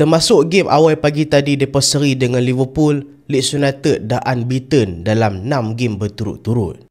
Termasuk game awal pagi tadi depa seri dengan Liverpool, Leeds United dah unbeaten dalam 6 game berturut-turut.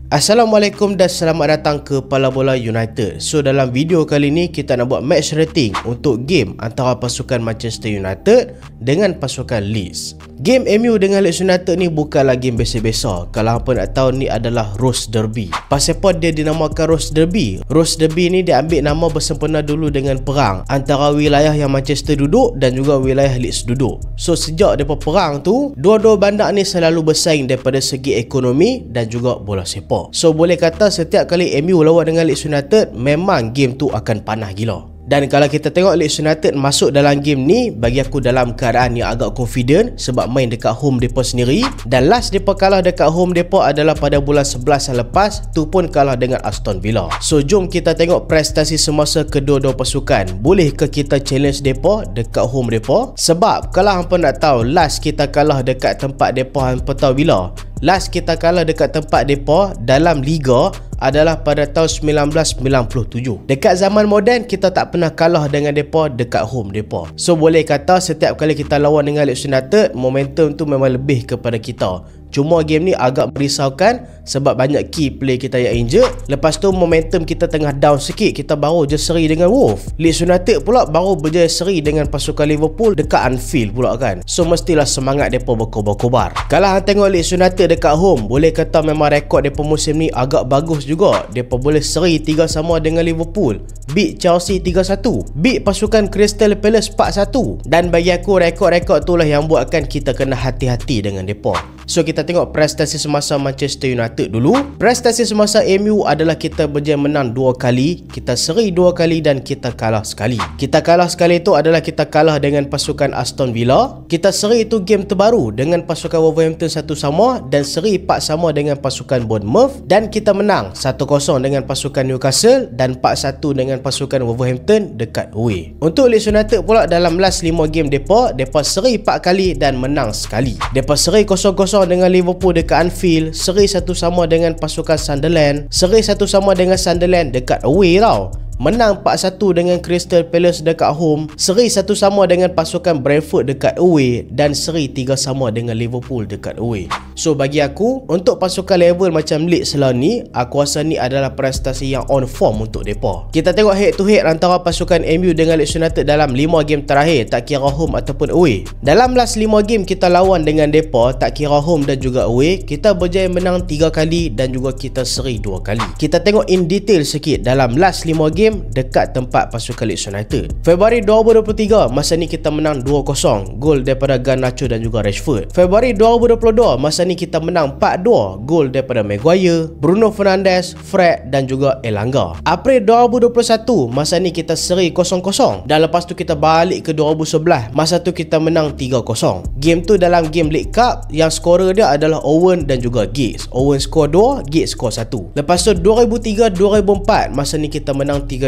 Assalamualaikum dan selamat datang ke Pala Bola United. So dalam video kali ni kita nak buat match rating untuk game antara pasukan Manchester United dengan pasukan Leeds. Game MU dengan Leeds United ni bukanlah game biasa-biasa. Kalau hampa nak tahu, ni adalah Rose Derby. Pasal apa dia dinamakan Rose Derby? Rose Derby ni dia ambil nama bersempena dulu dengan perang antara wilayah yang Manchester duduk dan juga wilayah Leeds duduk. So sejak depa perang tu, dua-dua bandar ni selalu bersaing daripada segi ekonomi dan juga bola sepak. So boleh kata setiap kali MU lawan dengan Leeds United, memang game tu akan panas gila. Dan kalau kita tengok Leeds United masuk dalam game ni, bagi aku dalam keadaan yang agak confident sebab main dekat home depa sendiri. Dan last depa kalah dekat home depa adalah pada bulan 11 yang lepas, tu pun kalah dengan Aston Villa. So jom kita tengok prestasi semasa kedua-dua pasukan. Bolehkah kita challenge depa dekat home depa? Sebab kalau hampa nak tahu, last kita kalah dekat tempat depa, hampa tahu bila? Last kita kalah dekat tempat depa dalam Liga adalah pada tahun 1997. Dekat zaman moden kita tak pernah kalah dengan depa dekat home depa. So boleh kata setiap kali kita lawan dengan Leeds United, momentum tu memang lebih kepada kita. Cuma game ni agak merisaukan sebab banyak key play kita yang injured. Lepas tu momentum kita tengah down sikit, kita baru je seri dengan Wolves. Leeds United pula baru berjaya seri dengan pasukan Liverpool dekat Anfield pula kan. So mestilah semangat depa berkobar-kobar. Kalau hang tengok Leeds United dekat home, boleh kata memang rekod depa musim ni agak bagus juga. Depa boleh seri 3-sama dengan Liverpool, beat Chelsea 3-1, beat pasukan Crystal Palace 4-1. Dan bagi aku rekod-rekod tu lah yang buatkan kita kena hati-hati dengan depa. So kita tengok prestasi semasa Manchester United dulu. Prestasi semasa MU adalah kita berjaya menang 2 kali, kita seri 2 kali dan kita kalah sekali. Kita kalah sekali itu adalah kita kalah dengan pasukan Aston Villa. Kita seri itu game terbaru dengan pasukan Wolverhampton 1-sama dan seri 4-sama dengan pasukan Bournemouth. Dan kita menang 1-0 dengan pasukan Newcastle dan 4-1 dengan pasukan Wolverhampton dekat away. Untuk Leeds United pula, dalam last 5 game depa seri 4 kali dan menang sekali. Depa seri 0-0 dengan Liverpool dekat Anfield, seri 1-sama dengan pasukan Sunderland, seri 1-sama dengan Sunderland dekat away tau. Menang 4-1 dengan Crystal Palace dekat home, seri 1-sama dengan pasukan Brentford dekat away dan seri 3-sama dengan Liverpool dekat away. So bagi aku, untuk pasukan level macam Leeds lah ni, aku rasa ni adalah prestasi yang on form untuk depa. Kita tengok head to head antara pasukan MU dengan Leeds United dalam 5 game terakhir, tak kira home ataupun away. Dalam last 5 game kita lawan dengan depa, tak kira home dan juga away, kita berjaya menang 3 kali dan juga kita seri 2 kali. Kita tengok in detail sikit dalam last 5 game dekat tempat pasukan Leeds United. Februari 2023, masa ni kita menang 2-0, gol daripada Garnacho dan juga Rashford. Februari 2022, masa ni kita menang 4-2, gol daripada Maguire, Bruno Fernandes, Fred dan juga Elanga. April 2021, masa ni kita seri 0-0 dan lepas tu kita balik ke 2011, masa tu kita menang 3-0. Game tu dalam game League Cup yang skorer dia adalah Owen dan juga Giggs. Owen skor 2, Giggs skor 1. Lepas tu 2003-2004, masa ni kita menang 3-2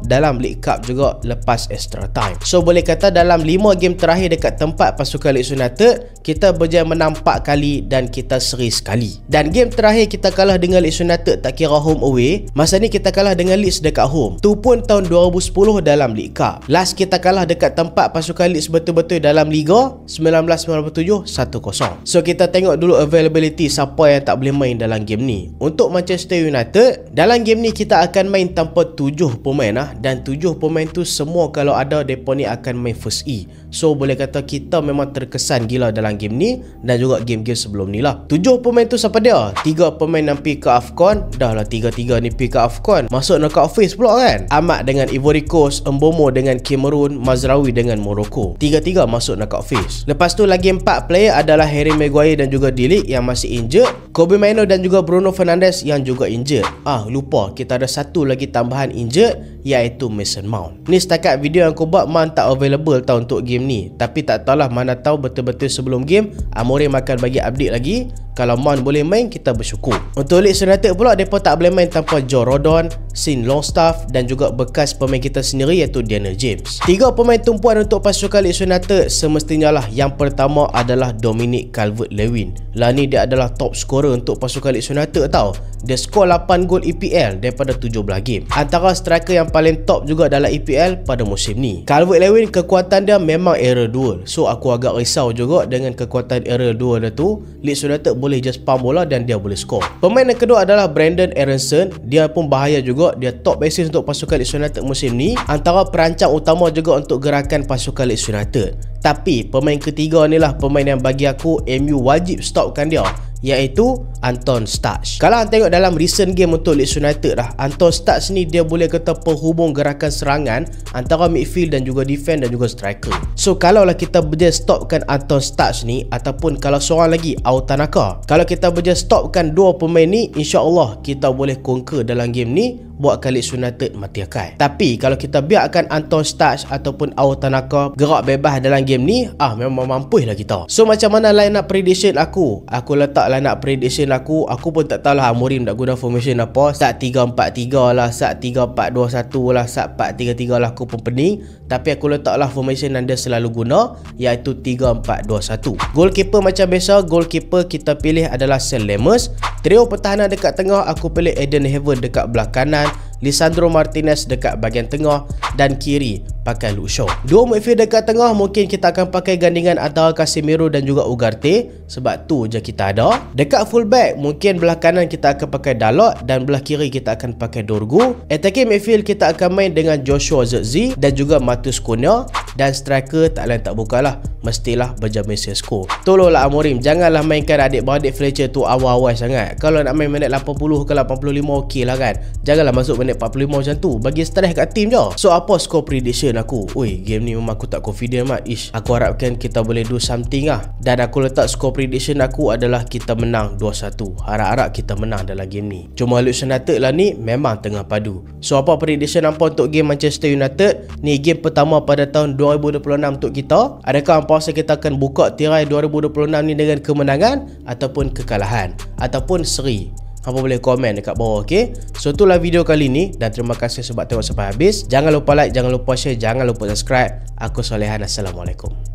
dalam League Cup juga lepas extra time. So boleh kata dalam 5 game terakhir dekat tempat pasukan Leeds United, kita berjaya menang 4 kali dan kita seri sekali. Dan game terakhir kita kalah dengan Leeds United, tak kira home away, masa ni kita kalah dengan Leeds dekat home. Tu pun tahun 2010 dalam League Cup. Last kita kalah dekat tempat pasukan Leeds betul-betul dalam Liga 1997 1-0. So kita tengok dulu availability siapa yang tak boleh main dalam game ni. Untuk Manchester United, dalam game ni kita akan main tanpa 7 pemain lah, dan 7 pemain tu semua kalau ada depa ni akan main first E. So boleh kata kita memang terkesan gila dalam game ni dan juga game-game sebelum ni lah. 7 pemain tu siapa dia? 3 pemain yang pergi ke AFCON. Dah lah 3-3 ni pergi ke AFCON, masuk knockout phase pula kan. Ahmad dengan Ivory Coast, Mbomo dengan Cameroon, Mazraoui dengan Morocco. 3-3 masuk knockout phase. Lepas tu lagi 4 player adalah Harry Maguire dan juga Dilik yang masih injured, Kobbie Mainoo dan juga Bruno Fernandes yang juga injured. Lupa kita ada satu lagi tambahan injured, iaitu Mason Mount. Ni setakat video yang aku buat, Mount tak available tau untuk game ni. Tapi tak tahulah, mana tahu betul-betul sebelum game Amorim akan bagi update lagi. Kalau Mount boleh main, kita bersyukur. Untuk Leeds United pula, mereka tak boleh main tanpa Joe Rodon, Sean Longstaff dan juga bekas pemain kita sendiri iaitu Daniel James. 3 pemain tumpuan untuk pasukan Leeds United semestinya lah. Yang pertama adalah Dominic Calvert-Lewin. Lah ni dia adalah top scorer untuk pasukan Leeds United tau. Dia skor 8 gol EPL daripada 17 game. Antara striker yang paling top juga dalam EPL pada musim ni. Calvert-Lewin kekuatan dia memang era duel. So aku agak risau juga dengan kekuatan era duel dia tu. Leeds United boleh just pump bola dan dia boleh skor. Pemain yang kedua adalah Brandon Aronson. Dia pun bahaya juga. Dia top assist untuk pasukan Leeds United musim ni. Antara perancang utama juga untuk gerakan pasukan Leeds United. Tapi pemain ketiga ni lah pemain yang bagi aku MU wajib stopkan dia, iaitu Anton Stach. Kalau anda tengok dalam recent game untuk Leeds United lah, Anton Stach ni dia boleh kata penghubung gerakan serangan antara midfield dan juga defense dan juga striker. So kalau lah kita boleh stopkan Anton Stach ni, ataupun kalau seorang lagi Autanaka, kalau kita boleh stopkan dua pemain ni, insya-Allah kita boleh conquer dalam game ni, buatkan Leeds United mati akai. Tapi kalau kita biarkan Anton Stach ataupun Autanaka gerak bebas dalam game ni, memang mampuh lah kita. So macam mana line up prediction aku? Aku letak line up prediction aku pun tak tahu lah Amorim nak guna formation apa. Start 3-4-3 lah, start 3-4-2-1 lah, start 4-3-3 lah, aku pun pening. Tapi aku letak lah formation yang dia selalu guna, iaitu 3-4-2-1. Goalkeeper macam biasa, goalkeeper kita pilih adalah Sam Lemers. Trio pertahanan dekat tengah aku pilih Eden Heaven dekat belah kanan, Lisandro Martinez dekat bahagian tengah, dan kiri pakai Luke Shaw. Dua midfield dekat tengah mungkin kita akan pakai gandingan antara Casemiro dan juga Ugarte, sebab tu je kita ada. Dekat fullback mungkin belah kanan kita akan pakai Dalot dan belah kiri kita akan pakai Dorgu. Attacking midfield kita akan main dengan Joshua Zirkzee dan juga Matheus Cunha, dan striker tak lain tak bukanlah, mestilah Benjamin Sesko. Tolonglah Amorim, janganlah mainkan adik-beradik Fletcher tu awal-awal sangat. Kalau nak main minit 80 ke 85 okey lah kan. Janganlah masuk minit 45 macam tu, bagi stres kat tim je. So apa score prediction aku? Oi, game ni memang aku tak confident mat. Aku harapkan kita boleh do something lah. Dan aku letak score prediction aku adalah kita menang 2-1. Harap-harap kita menang dalam game ni. Cuma Leeds United lah ni memang tengah padu. So apa prediction hampa untuk game Manchester United? Ni game pertama pada tahun 2026 untuk kita. Adakah hampa rasa kita akan buka tirai 2026 ni dengan kemenangan ataupun kekalahan ataupun seri? Hampa boleh komen dekat bawah, okey? So itulah video kali ni, dan terima kasih sebab tengok sampai habis. Jangan lupa like, jangan lupa share, jangan lupa subscribe. Aku Solehan, Assalamualaikum.